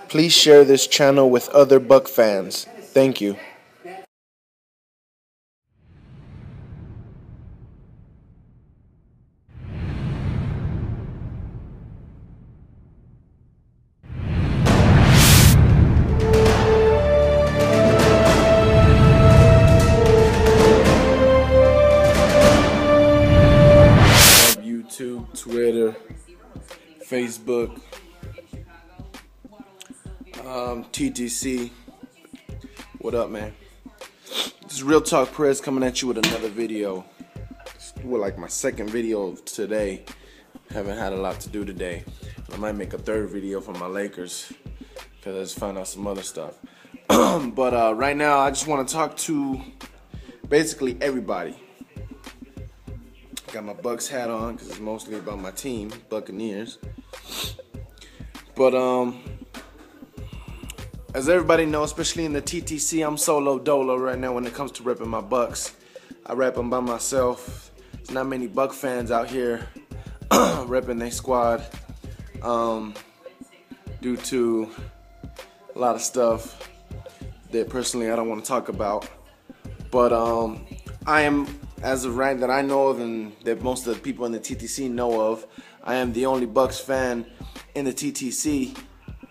Please share this channel with other Buck fans. Thank you. YouTube, Twitter, Facebook, TTC. What up, man? This is Real Talk Perez coming at you with another video. Well, like my second video of today. Haven't had a lot to do today. I might make a third video for my Lakers because I just found out some other stuff. But right now, I just want to talk to basically everybody. Got my Bucs hat on because it's mostly about my team, Buccaneers. But as everybody knows, especially in the TTC, I'm solo dolo right now when it comes to repping my Bucs. I rep them by myself. There's not many Buck fans out here repping their squad due to a lot of stuff that personally I don't want to talk about. But I am, as of right that I know of and that most of the people in the TTC know of, I am the only Bucs fan in the TTC.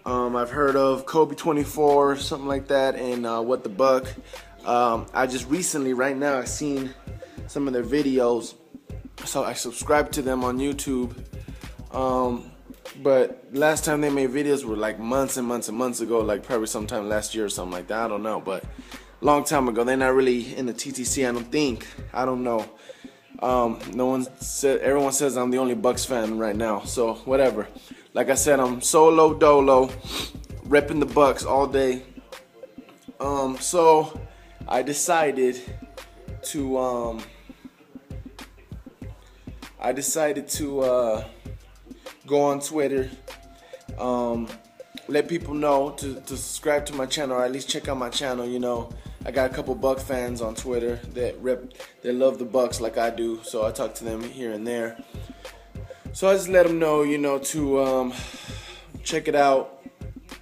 I've heard of Kobe 24, something like that, and What the Buck. I just recently, right now, I've seen some of their videos, so I subscribed to them on YouTube. But last time they made videos were like months and months and months ago, like probably sometime last year or something like that. I don't know, but long time ago. They're not really in the TTC, I don't think. I don't know. No one said. Everyone says I'm the only Bucs fan right now. So whatever. Like I said, I'm solo dolo, repping the Bucs all day. So I decided to go on Twitter, let people know to subscribe to my channel, or at least check out my channel. You know, I got a couple Buck fans on Twitter that love the Bucs like I do, so I talk to them here and there. So I just let them know, you know, to check it out,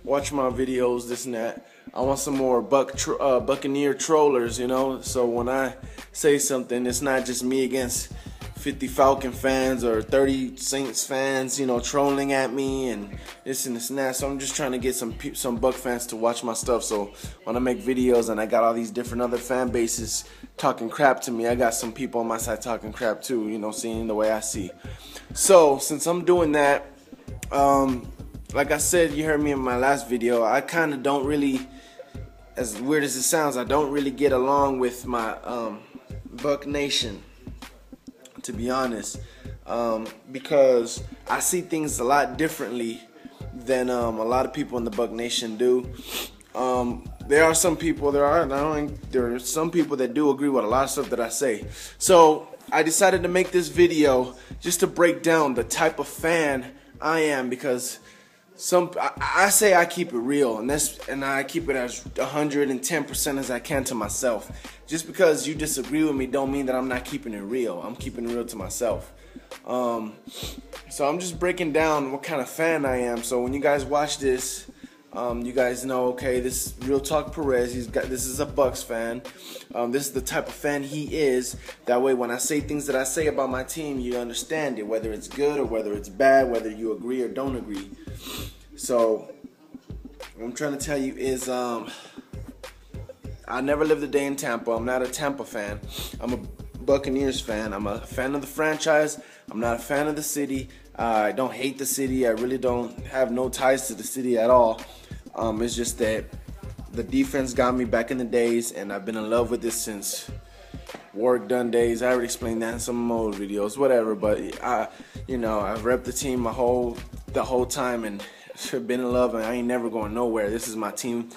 watch my videos, this and that. I want some more Buccaneer trollers, you know, so when I say something, it's not just me against 50 Falcon fans or 30 Saints fans, you know, trolling at me and this and that. So I'm just trying to get some Buck fans to watch my stuff. So when I make videos and I got all these different other fan bases talking crap to me, I got some people on my side talking crap too, you know, seeing the way I see. So since I'm doing that, like I said, you heard me in my last video, I kind of don't really, as weird as it sounds, I don't really get along with my Buck Nation, to be honest, because I see things a lot differently than a lot of people in the Buck Nation do. There are some people, there are some people that do agree with a lot of stuff that I say. So I decided to make this video just to break down the type of fan I am, because I say I keep it real, and I keep it as 110% as I can to myself. Just because you disagree with me don't mean that I'm not keeping it real. I'm keeping it real to myself. So I'm just breaking down what kind of fan I am. So when you guys watch this, you guys know, okay, this is Real Talk Perez. This is a Bucs fan. This is the type of fan he is. That way, when I say things that I say about my team, you understand it, whether it's good or whether it's bad, whether you agree or don't agree. So what I'm trying to tell you is, I never lived a day in Tampa. I'm not a Tampa fan. I'm a Buccaneers fan. I'm a fan of the franchise. I'm not a fan of the city. I don't hate the city. I really don't have no ties to the city at all. It's just that the defense got me back in the days, and I've been in love with this since work done days. I already explained that in some of my old videos, whatever. But you know, I've repped the team the whole time, and been in love, and I ain't never going nowhere. This is my team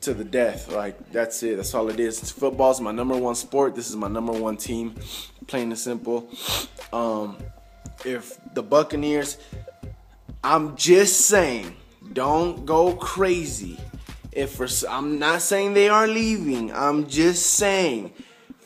to the death. Like, that's it. That's all it is. Football's my #1 sport. This is my #1 team. Plain and simple. If the Buccaneers, I'm just saying, don't go crazy. I'm not saying they are leaving. I'm just saying,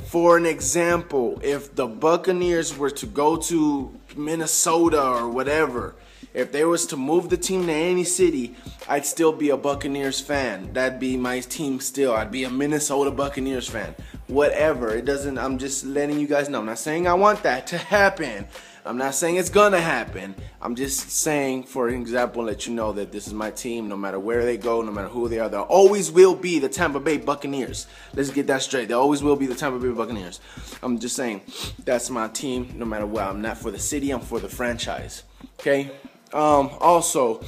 for an example, if the Buccaneers were to go to Minnesota or whatever, If they was to move the team to any city, I'd still be a Buccaneers fan. That'd be my team still. I'd be a Minnesota Buccaneers fan. Whatever. It doesn't, I'm just letting you guys know. I'm not saying I want that to happen. I'm not saying it's gonna happen. I'm just saying, for example, let you know that this is my team. No matter where they go, no matter who they are, there always will be the Tampa Bay Buccaneers. Let's get that straight. There always will be the Tampa Bay Buccaneers. I'm just saying that's my team. No matter what, I'm not for the city. I'm for the franchise. Okay. Also,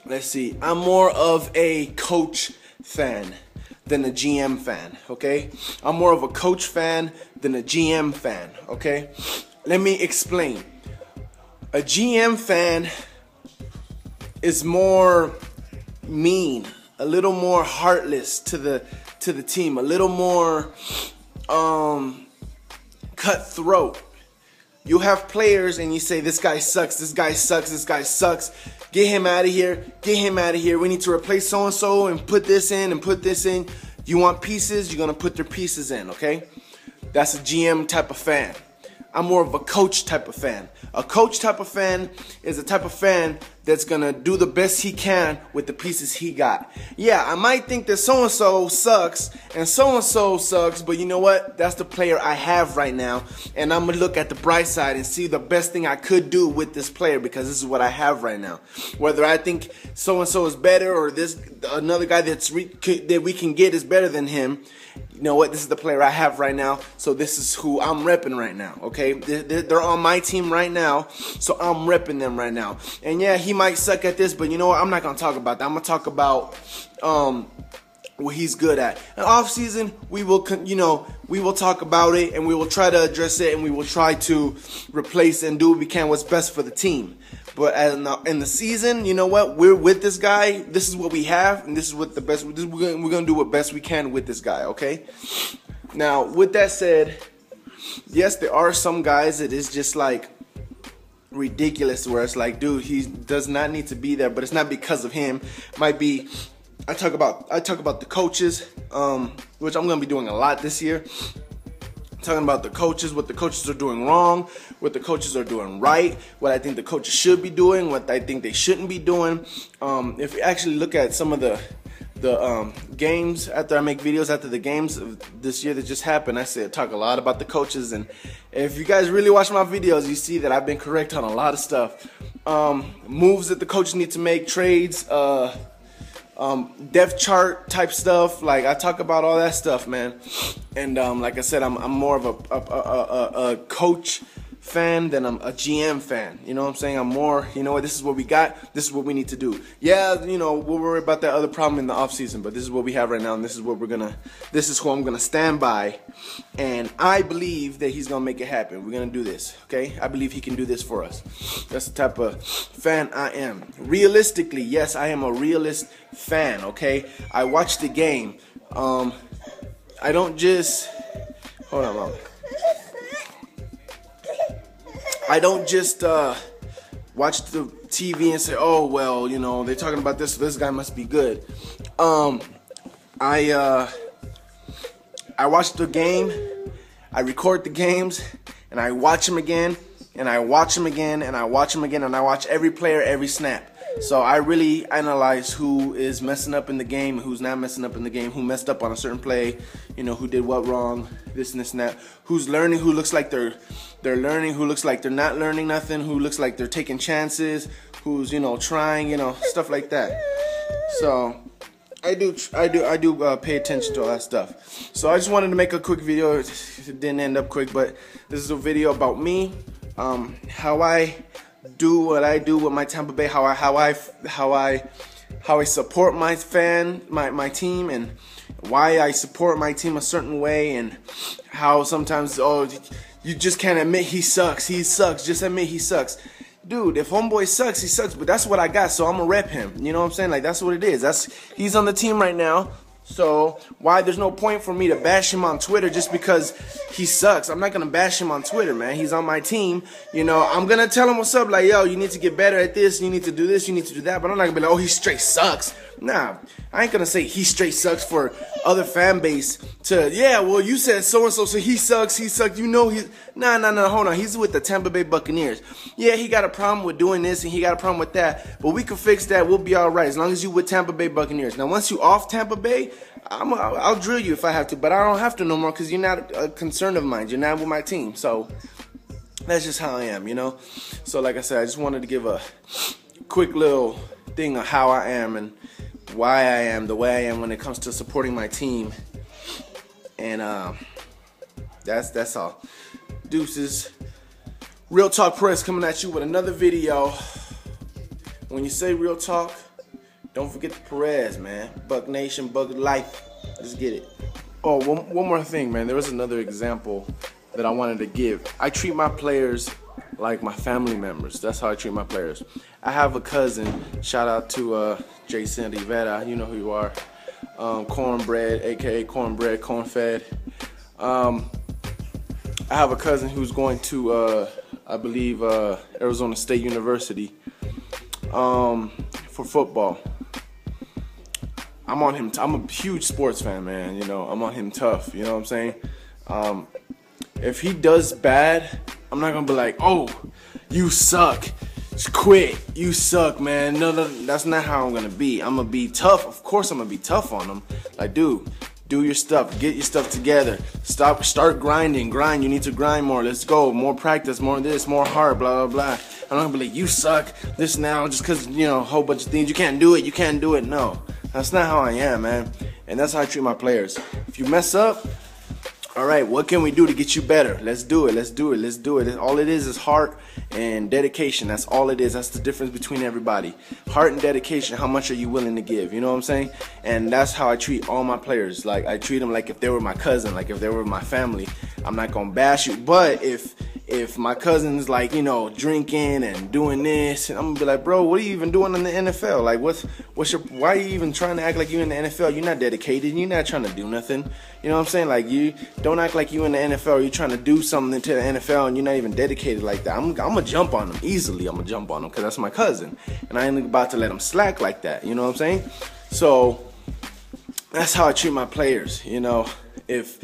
let's see. I'm more of a coach fan than a GM fan. Okay. I'm more of a coach fan than a GM fan. Okay. Let me explain. A GM fan is more mean, a little more heartless to the team, a little more cutthroat. You have players and you say, this guy sucks, this guy sucks, this guy sucks. Get him out of here, get him out of here. We need to replace so-and-so and put this in and put this in. You want pieces, you're going to put their pieces in, okay? That's a GM type of fan. I'm more of a coach type of fan. A coach type of fan is a type of fan that's going to do the best he can with the pieces he got. Yeah, I might think that so-and-so sucks and so-and-so sucks, but you know what? That's the player I have right now, and I'm going to look at the bright side and see the best thing I could do with this player because this is what I have right now. Whether I think so-and-so is better or this another guy that we can get is better than him, you know what? This is the player I have right now, so this is who I'm repping right now, okay? They're on my team right now, so I'm repping them right now. And yeah, he might suck at this, but you know what? I'm not going to talk about that. I'm going to talk about what he's good at. In off season, we will talk about it, and we will try to address it, and we will try to replace and do what we can what's best for the team. But in the season, you know what? We're with this guy. This is what we have, and this is what the best. We're gonna do what best we can with this guy. Okay. Now, with that said, yes, there are some guys that is just like ridiculous, where it's like, dude, he does not need to be there, but it's not because of him. Might be. I talk about the coaches, which I'm gonna be doing a lot this year. Talking about the coaches, what the coaches are doing wrong, what the coaches are doing right, what I think the coaches should be doing, what I think they shouldn't be doing. If you actually look at some of the games after I make videos after the games of this year that just happened, I talk a lot about the coaches, and if you guys really watch my videos, you see that I've been correct on a lot of stuff. Moves that the coaches need to make, trades, depth chart type stuff. Like, I talk about all that stuff, man. And like I said, I'm more of a coach fan than I'm a GM fan. You know what I'm saying? I'm more, you know what, this is what we got, this is what we need to do. Yeah, you know, we'll worry about that other problem in the off season, but this is what we have right now, and this is what this is who I'm gonna stand by, and I believe that he's gonna make it happen. We're gonna do this, okay? I believe he can do this for us. That's the type of fan I am. Realistically, yes, I am a realist fan, okay? I watch the game. I don't just, hold on, Mom. I don't just watch the TV and say, oh, well, you know, they're talking about this, so this guy must be good. I watch the game, I record the games, and I watch them again, and I watch them again, and I watch them again, and I watch every player, every snap. So I really analyze who is messing up in the game, who's not messing up in the game, who messed up on a certain play, you know, who did what wrong, this and this and that, who's learning, who looks like they're learning, who looks like they're not learning nothing, who looks like they're taking chances, who's, you know, trying, you know, stuff like that. So I do pay attention to all that stuff. So I just wanted to make a quick video. It didn't end up quick, but this is a video about me, how I do what I do with my Tampa Bay, how I support my team, and why I support my team a certain way, and how sometimes, oh, you just can't admit he sucks. He sucks. Just admit he sucks. Dude, if homeboy sucks, he sucks, but that's what I got, so I'm gonna rep him. You know what I'm saying? Like, that's what it is. He's on the team right now. So why there's no point for me to bash him on Twitter just because he sucks. I'm not going to bash him on Twitter, man. He's on my team. You know, I'm going to tell him what's up. Like, yo, you need to get better at this. You need to do this. You need to do that. But I'm not going to be like, oh, he straight sucks. Nah, I ain't going to say he straight sucks for other fan base to, yeah, well, you said so-and-so, so he sucks. He sucks. You know, No, hold on. He's with the Tampa Bay Buccaneers. Yeah, he got a problem with doing this and he got a problem with that, but we can fix that. We'll be all right as long as you with Tampa Bay Buccaneers. Now, once you off Tampa Bay, I'll drill you if I have to, but I don't have to no more because you're not a concern of mine. You're not with my team, so that's just how I am, you know. So, like I said, I just wanted to give a quick little thing of how I am and why I am the way I am when it comes to supporting my team, and that's all. Deuces. Real Talk Press coming at you with another video. When you say real talk, don't forget the Perez, man. Buck Nation, Buck Life. Let's get it. Oh, one more thing, man. There was another example that I wanted to give. I treat my players like my family members. That's how I treat my players. I have a cousin. Shout out to Jason Rivera. You know who you are. Cornbread, aka Cornbread, Cornfed. I have a cousin who's going to, I believe, Arizona State University for football. I'm on him. I'm a huge sports fan, man. You know, I'm on him tough. You know what I'm saying? If he does bad, I'm not gonna be like, "Oh, you suck. Just quit. You suck, man." No, that's not how I'm gonna be. I'm gonna be tough. Of course, I'm gonna be tough on him. Like, dude, do your stuff. Get your stuff together. Start grinding. Grind. You need to grind more. Let's go. More practice. More this. More heart. Blah blah blah. I'm not gonna be like, "You suck." This now just because you know a whole bunch of things. You can't do it. You can't do it. No, that's not how I am, man. And that's how I treat my players. If you mess up, all right, what can we do to get you better? Let's do it. Let's do it. Let's do it. All it is heart and dedication. That's all it is. That's the difference between everybody. Heart and dedication. How much are you willing to give? You know what I'm saying? And that's how I treat all my players. Like, I treat them like if they were my cousin, like if they were my family. I'm not gonna bash you, but if my cousin's like, you know, drinking and doing this, and I'm gonna be like, bro, what are you even doing in the NFL? Like, why are you even trying to act like you in the NFL? You're not dedicated. You're not trying to do nothing. You know what I'm saying? Like, you don't act like you in the NFL. You're trying to do something to the NFL, and you're not even dedicated like that. I'm gonna jump on them easily. I'm gonna jump on them because that's my cousin, and I ain't about to let him slack like that. You know what I'm saying? So that's how I treat my players. You know, if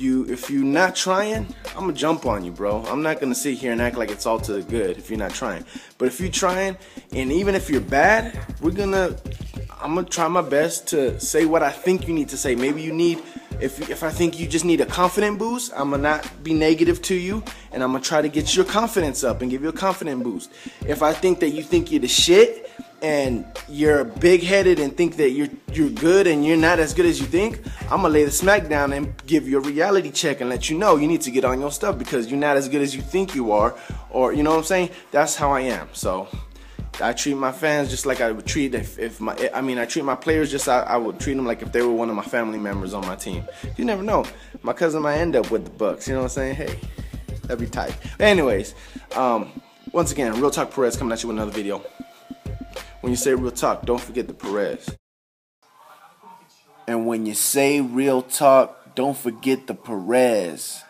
you not trying, I'm gonna jump on you, bro. I'm not gonna sit here and act like it's all to the good if you're not trying. But if you're trying, and even if you're bad, I'm gonna try my best to say what I think you need to say. Maybe you need, if I think you just need a confident boost, I'm gonna not be negative to you, and I'm gonna try to get your confidence up and give you a confident boost. If I think that you think you're the shit and you're big-headed and think that you're good and you're not as good as you think, I'm gonna lay the smack down and give you a reality check and let you know you need to get on your stuff because you're not as good as you think you are, or you know what I'm saying? That's how I am. So I treat my fans just like I would treat I treat my players just I would treat them like if they were one of my family members on my team. You never know. My cousin might end up with the Bucs. You know what I'm saying? Hey, that'd be tight. But anyways, once again, Real Talk Perez coming at you with another video. When you say real talk, don't forget the Perez. And when you say real talk, don't forget the Perez.